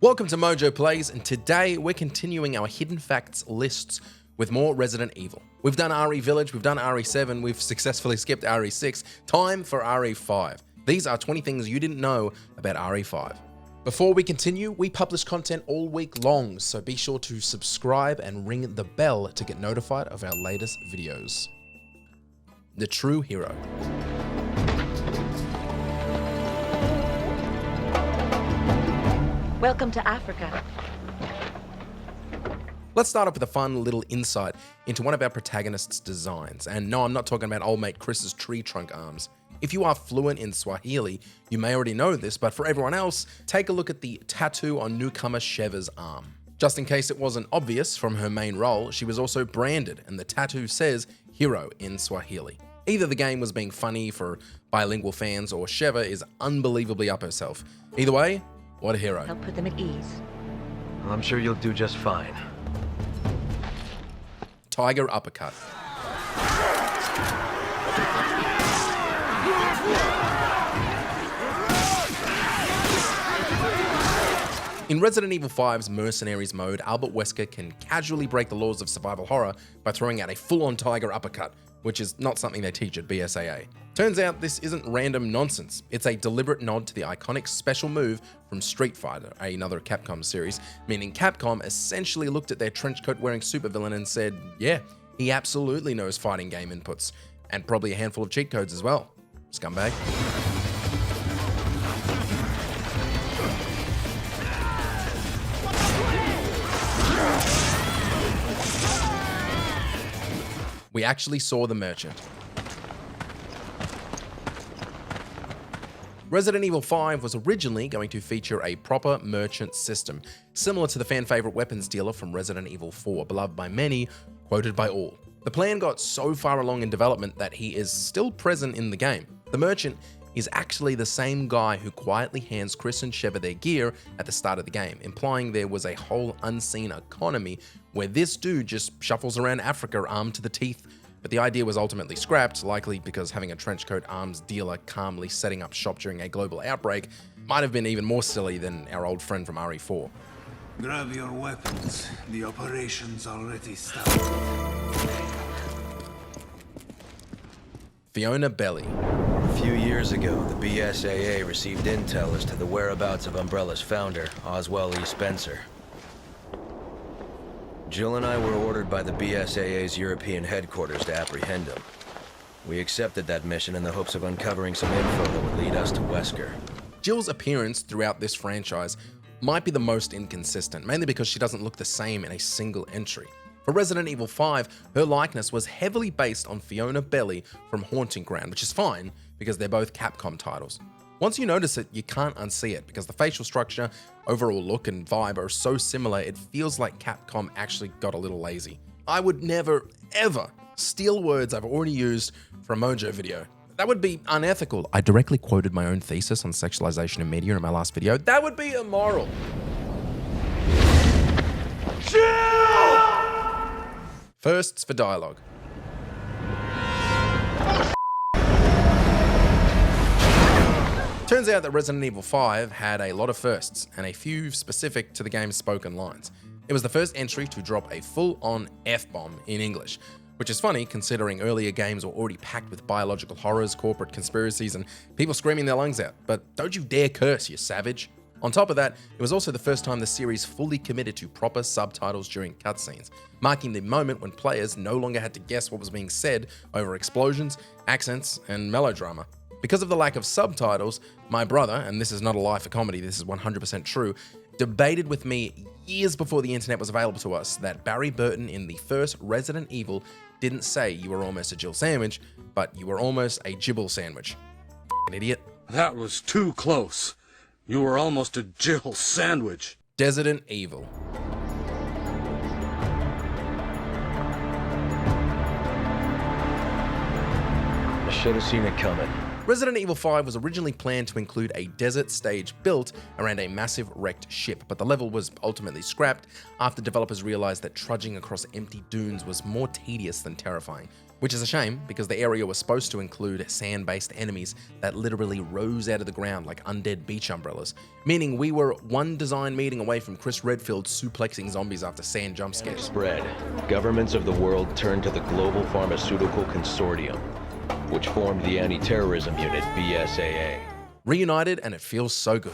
Welcome to MojoPlays, and today we're continuing our hidden facts lists with more Resident Evil. We've done RE Village, we've done RE7, we've successfully skipped RE6. Time for RE5. These are 20 things you didn't know about RE5. Before we continue, we publish content all week long, so be sure to subscribe and ring the bell to get notified of our latest videos. The true hero. Welcome to Africa. Let's start off with a fun little insight into one of our protagonists' designs. And no, I'm not talking about old mate Chris's tree trunk arms. If you are fluent in Swahili, you may already know this, but for everyone else, take a look at the tattoo on newcomer Sheva's arm. Just in case it wasn't obvious from her main role, she was also branded, and the tattoo says hero in Swahili. Either the game was being funny for bilingual fans, or Sheva is unbelievably up herself. Either way, what a hero. I'll put them at ease. I'm sure you'll do just fine. Tiger uppercut. In Resident Evil 5's Mercenaries mode, Albert Wesker can casually break the laws of survival horror by throwing out a full-on tiger uppercut, which is not something they teach at BSAA. Turns out this isn't random nonsense. It's a deliberate nod to the iconic special move from Street Fighter, another Capcom series, meaning Capcom essentially looked at their trenchcoat wearing supervillain and said, yeah, he absolutely knows fighting game inputs, and probably a handful of cheat codes as well. Scumbag. We actually saw the merchant. Resident Evil 5 was originally going to feature a proper merchant system, similar to the fan-favorite weapons dealer from Resident Evil 4, beloved by many, quoted by all. The plan got so far along in development that he is still present in the game. The merchant is actually the same guy who quietly hands Chris and Sheva their gear at the start of the game, implying there was a whole unseen economy where this dude just shuffles around Africa armed to the teeth. But the idea was ultimately scrapped, likely because having a trenchcoat arms dealer calmly setting up shop during a global outbreak might have been even more silly than our old friend from RE4. Grab your weapons. The operation's already started. Fiona Belli. A few years ago, the BSAA received intel as to the whereabouts of Umbrella's founder, Oswell E. Spencer. Jill and I were ordered by the BSAA's European headquarters to apprehend him. We accepted that mission in the hopes of uncovering some info that would lead us to Wesker. Jill's appearance throughout this franchise might be the most inconsistent, mainly because she doesn't look the same in a single entry. For Resident Evil 5, her likeness was heavily based on Fiona Belli from Haunting Ground, which is fine because they're both Capcom titles. Once you notice it, you can't unsee it because the facial structure, overall look and vibe are so similar it feels like Capcom actually got a little lazy. I would never, ever steal words I've already used for a Mojo video. That would be unethical. I directly quoted my own thesis on sexualization in media in my last video. That would be immoral. Firsts for dialogue. Turns out that Resident Evil 5 had a lot of firsts, and a few specific to the game's spoken lines. It was the first entry to drop a full-on F-bomb in English, which is funny considering earlier games were already packed with biological horrors, corporate conspiracies, and people screaming their lungs out. But don't you dare curse, you savage. On top of that, it was also the first time the series fully committed to proper subtitles during cutscenes, marking the moment when players no longer had to guess what was being said over explosions, accents, and melodrama. Because of the lack of subtitles, my brother, and this is not a lie for comedy, this is 100% true, debated with me years before the internet was available to us that Barry Burton in the first Resident Evil didn't say you were almost a Jill sandwich, but you were almost a Gibble sandwich. F***ing idiot. That was too close. You were almost a Jill sandwich. Resident Evil. I should have seen it coming. Resident Evil 5 was originally planned to include a desert stage built around a massive wrecked ship, but the level was ultimately scrapped after developers realized that trudging across empty dunes was more tedious than terrifying. Which is a shame, because the area was supposed to include sand-based enemies that literally rose out of the ground like undead beach umbrellas, meaning we were one design meeting away from Chris Redfield suplexing zombies after sand jump scares. Spread. Governments of the world turned to the Global Pharmaceutical Consortium, which formed the Anti-Terrorism Unit, BSAA. Reunited, and it feels so good.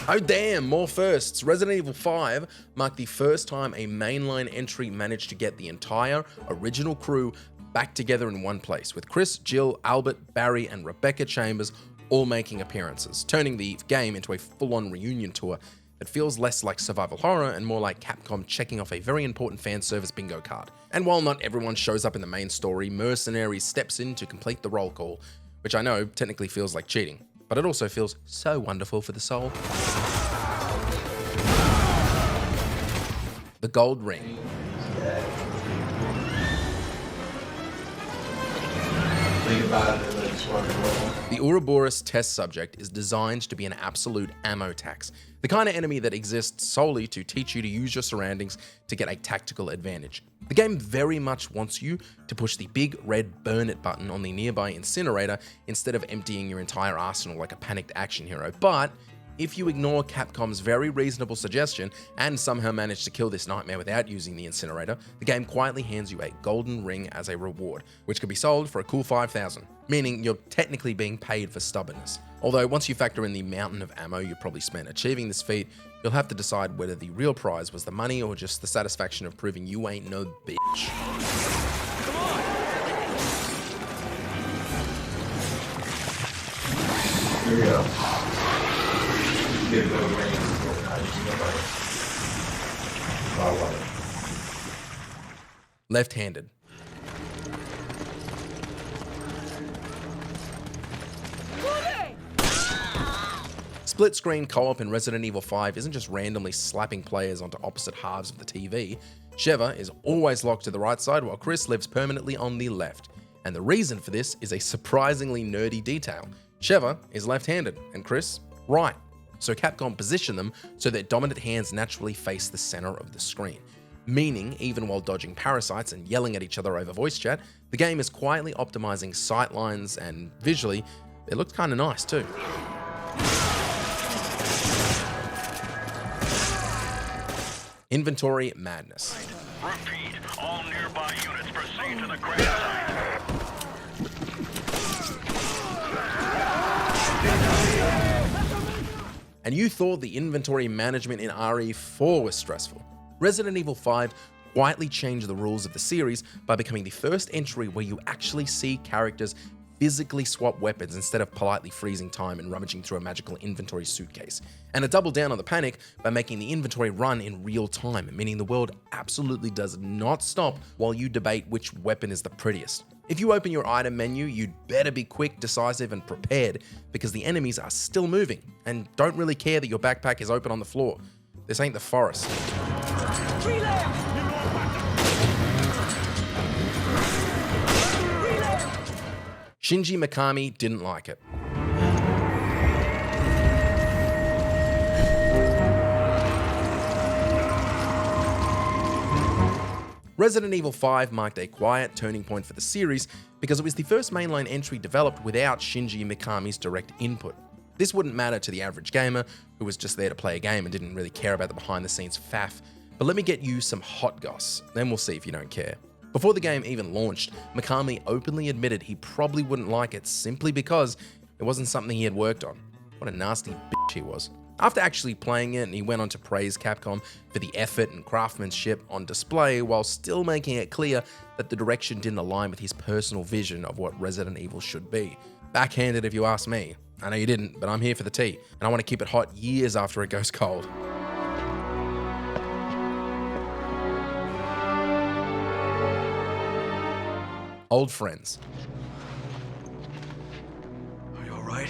Oh damn, more firsts. Resident Evil 5 marked the first time a mainline entry managed to get the entire original crew back together in one place, with Chris, Jill, Albert, Barry, and Rebecca Chambers all making appearances, turning the game into a full-on reunion tour that feels less like survival horror and more like Capcom checking off a very important fan service bingo card. And while not everyone shows up in the main story, Mercenaries steps in to complete the roll call, which I know technically feels like cheating, but it also feels so wonderful for the soul. The gold ring. The Ouroboros test subject is designed to be an absolute ammo tax, the kind of enemy that exists solely to teach you to use your surroundings to get a tactical advantage. The game very much wants you to push the big red burn it button on the nearby incinerator instead of emptying your entire arsenal like a panicked action hero, but if you ignore Capcom's very reasonable suggestion and somehow manage to kill this nightmare without using the incinerator, the game quietly hands you a golden ring as a reward, which can be sold for a cool 5,000, meaning you're technically being paid for stubbornness. Although once you factor in the mountain of ammo you probably spent achieving this feat, you'll have to decide whether the real prize was the money or just the satisfaction of proving you ain't no bitch. Here we go. Left-handed. Split screen co-op in Resident Evil 5 isn't just randomly slapping players onto opposite halves of the TV. Sheva is always locked to the right side while Chris lives permanently on the left. And the reason for this is a surprisingly nerdy detail. Sheva is left-handed and Chris, right. So Capcom positioned them so their dominant hands naturally face the center of the screen. Meaning, even while dodging parasites and yelling at each other over voice chat, the game is quietly optimizing sight lines and visually, it looks kinda nice too. Inventory madness. Repeat, all nearby units proceed to the crash site. And you thought the inventory management in RE4 was stressful. Resident Evil 5 quietly changed the rules of the series by becoming the first entry where you actually see characters physically swap weapons instead of politely freezing time and rummaging through a magical inventory suitcase. And it doubled down on the panic by making the inventory run in real time, meaning the world absolutely does not stop while you debate which weapon is the prettiest. If you open your item menu, you'd better be quick, decisive, and prepared because the enemies are still moving and don't really care that your backpack is open on the floor. This ain't the forest. Shinji Mikami didn't like it. Resident Evil 5 marked a quiet turning point for the series because it was the first mainline entry developed without Shinji Mikami's direct input. This wouldn't matter to the average gamer who was just there to play a game and didn't really care about the behind-the-scenes faff, but let me get you some hot goss, then we'll see if you don't care. Before the game even launched, Mikami openly admitted he probably wouldn't like it simply because it wasn't something he had worked on. What a nasty bitch he was. After actually playing it, he went on to praise Capcom for the effort and craftsmanship on display while still making it clear that the direction didn't align with his personal vision of what Resident Evil should be. Backhanded if you ask me. I know you didn't, but I'm here for the tea, and I want to keep it hot years after it goes cold. Old friends. Are you alright?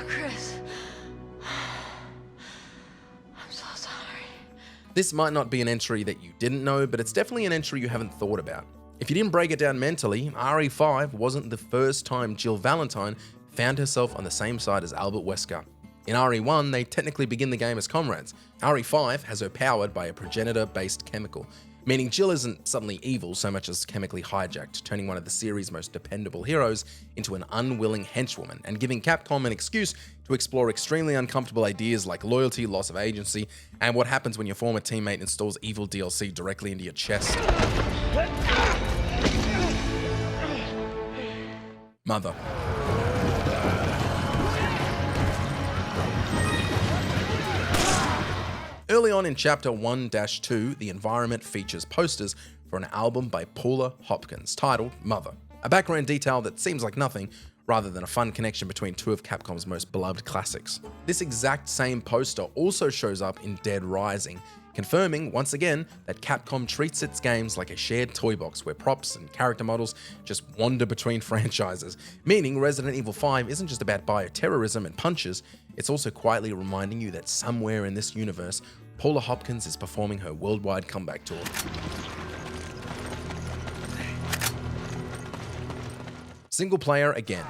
Chris. I'm so sorry. This might not be an entry that you didn't know, but it's definitely an entry you haven't thought about. If you didn't break it down mentally, RE5 wasn't the first time Jill Valentine found herself on the same side as Albert Wesker. In RE1, they technically begin the game as comrades. RE5 has her powered by a progenitor-based chemical, meaning Jill isn't suddenly evil so much as chemically hijacked, turning one of the series' most dependable heroes into an unwilling henchwoman and giving Capcom an excuse to explore extremely uncomfortable ideas like loyalty, loss of agency, and what happens when your former teammate installs evil DLC directly into your chest. Mother. Early on in Chapter 1-2, the environment features posters for an album by Paula Hopkins titled Mother, a background detail that seems like nothing rather than a fun connection between two of Capcom's most beloved classics. This exact same poster also shows up in Dead Rising, confirming once again that Capcom treats its games like a shared toy box where props and character models just wander between franchises, meaning Resident Evil 5 isn't just about bioterrorism and punches, it's also quietly reminding you that somewhere in this universe, Paula Hopkins is performing her worldwide comeback tour. Single player again.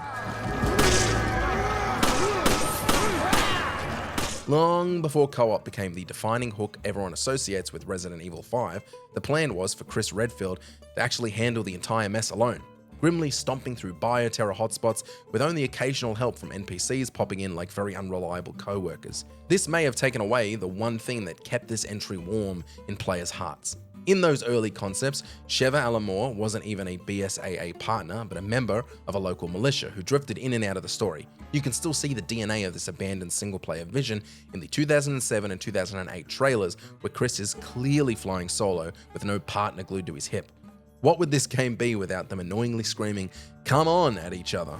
Long before co-op became the defining hook everyone associates with Resident Evil 5, the plan was for Chris Redfield to actually handle the entire mess alone, grimly stomping through bioterror hotspots with only occasional help from NPCs popping in like very unreliable co-workers. This may have taken away the one thing that kept this entry warm in players' hearts. In those early concepts, Sheva Alamore wasn't even a BSAA partner, but a member of a local militia who drifted in and out of the story. You can still see the DNA of this abandoned single-player vision in the 2007 and 2008 trailers, where Chris is clearly flying solo with no partner glued to his hip. What would this game be without them annoyingly screaming, "Come on," at each other?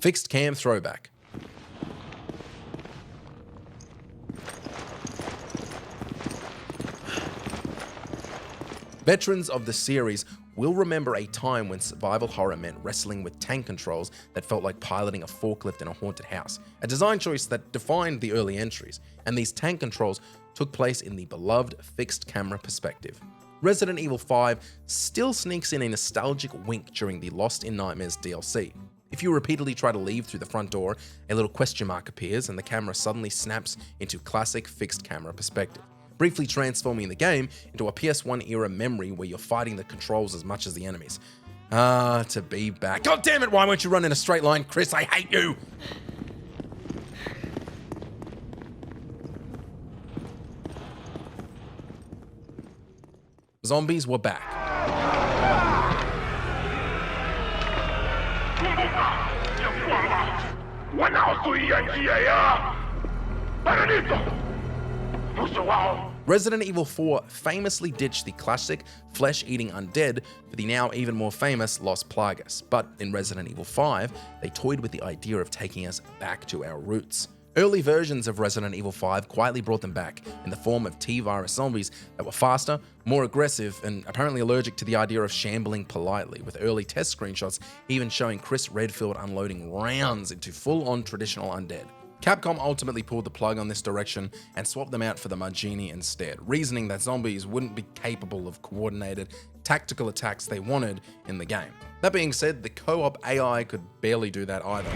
Fixed cam throwback. Veterans of the series will remember a time when survival horror meant wrestling with tank controls that felt like piloting a forklift in a haunted house, a design choice that defined the early entries, and these tank controls took place in the beloved fixed camera perspective. Resident Evil 5 still sneaks in a nostalgic wink during the Lost in Nightmares DLC. If you repeatedly try to leave through the front door, a little question mark appears and the camera suddenly snaps into classic fixed camera perspective, briefly transforming the game into a PS1 era memory where you're fighting the controls as much as the enemies. To be back. God damn it, why won't you run in a straight line, Chris? I hate you! Zombies were back. Resident Evil 4 famously ditched the classic flesh-eating undead for the now even more famous Los Plagas, but in Resident Evil 5, they toyed with the idea of taking us back to our roots. Early versions of Resident Evil 5 quietly brought them back in the form of T-virus zombies that were faster, more aggressive, and apparently allergic to the idea of shambling politely, with early test screenshots even showing Chris Redfield unloading rounds into full-on traditional undead. Capcom ultimately pulled the plug on this direction and swapped them out for the Margini instead, reasoning that zombies wouldn't be capable of coordinated, tactical attacks they wanted in the game. That being said, the co-op AI could barely do that either.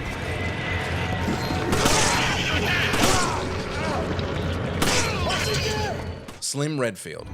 Slim Redfield.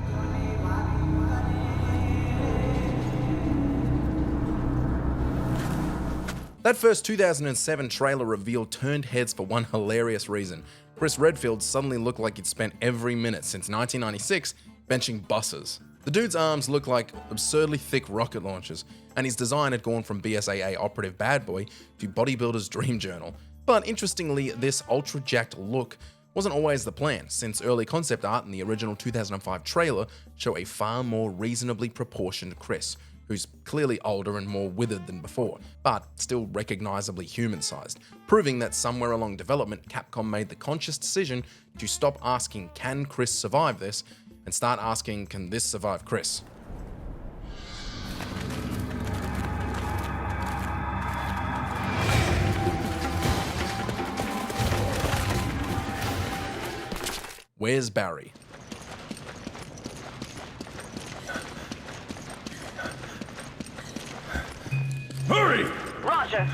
That first 2007 trailer reveal turned heads for one hilarious reason. Chris Redfield suddenly looked like he'd spent every minute since 1996 benching buses. The dude's arms looked like absurdly thick rocket launchers, and his design had gone from BSAA operative bad boy to bodybuilder's dream journal. But interestingly, this ultra-jacked look wasn't always the plan, since early concept art in the original 2005 trailer show a far more reasonably proportioned Chris, who's clearly older and more withered than before, but still recognizably human-sized, proving that somewhere along development, Capcom made the conscious decision to stop asking, "Can Chris survive this?" and start asking, "Can this survive Chris?" Where's Barry? Hurry! Roger.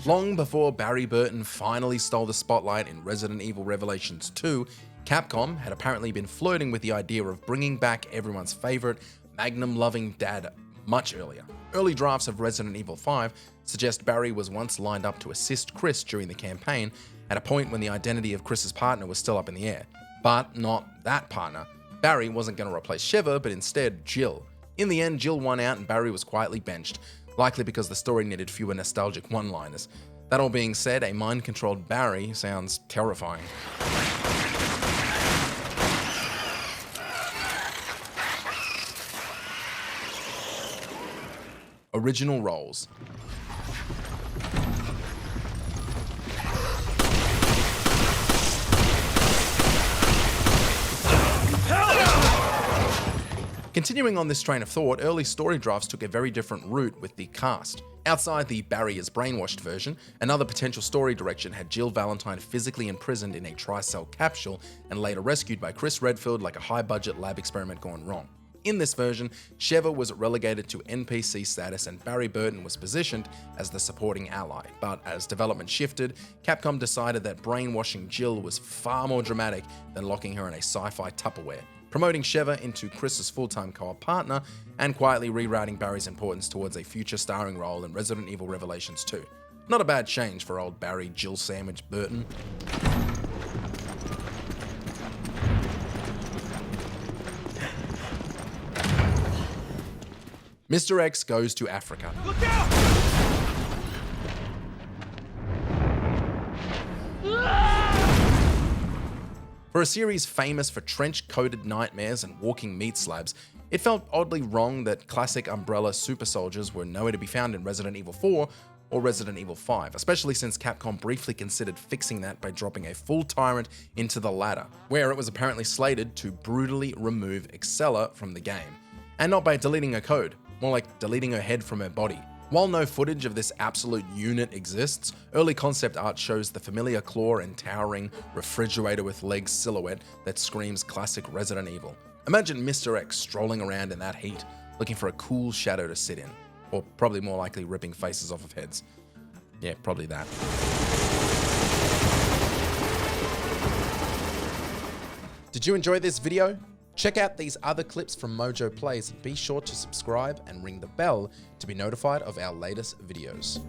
Long before Barry Burton finally stole the spotlight in Resident Evil Revelations 2, Capcom had apparently been flirting with the idea of bringing back everyone's favorite Magnum-loving dad much earlier. Early drafts of Resident Evil 5 suggest Barry was once lined up to assist Chris during the campaign at a point when the identity of Chris's partner was still up in the air. But not that partner. Barry wasn't going to replace Sheva, but instead Jill. In the end, Jill won out and Barry was quietly benched, likely because the story needed fewer nostalgic one-liners. That all being said, a mind-controlled Barry sounds terrifying. Original roles. Continuing on this train of thought, early story drafts took a very different route with the cast. Outside the Barry is brainwashed version, another potential story direction had Jill Valentine physically imprisoned in a tri-cell capsule and later rescued by Chris Redfield like a high-budget lab experiment gone wrong. In this version, Sheva was relegated to NPC status and Barry Burton was positioned as the supporting ally, but as development shifted, Capcom decided that brainwashing Jill was far more dramatic than locking her in a sci-fi Tupperware, promoting Sheva into Chris's full-time co-op partner and quietly rerouting Barry's importance towards a future starring role in Resident Evil Revelations 2. Not a bad change for old Barry Jill Sandwich Burton. Mr. X goes to Africa. Look out! For a series famous for trench-coated nightmares and walking meat slabs, it felt oddly wrong that classic Umbrella super soldiers were nowhere to be found in Resident Evil 4 or Resident Evil 5, especially since Capcom briefly considered fixing that by dropping a full tyrant into the latter, where it was apparently slated to brutally remove Excella from the game. And not by deleting her code, more like deleting her head from her body. While no footage of this absolute unit exists, early concept art shows the familiar claw and towering refrigerator with legs silhouette that screams classic Resident Evil. Imagine Mr. X strolling around in that heat, looking for a cool shadow to sit in, or probably more likely ripping faces off of heads. Yeah, probably that. Did you enjoy this video? Check out these other clips from MojoPlays and be sure to subscribe and ring the bell to be notified of our latest videos.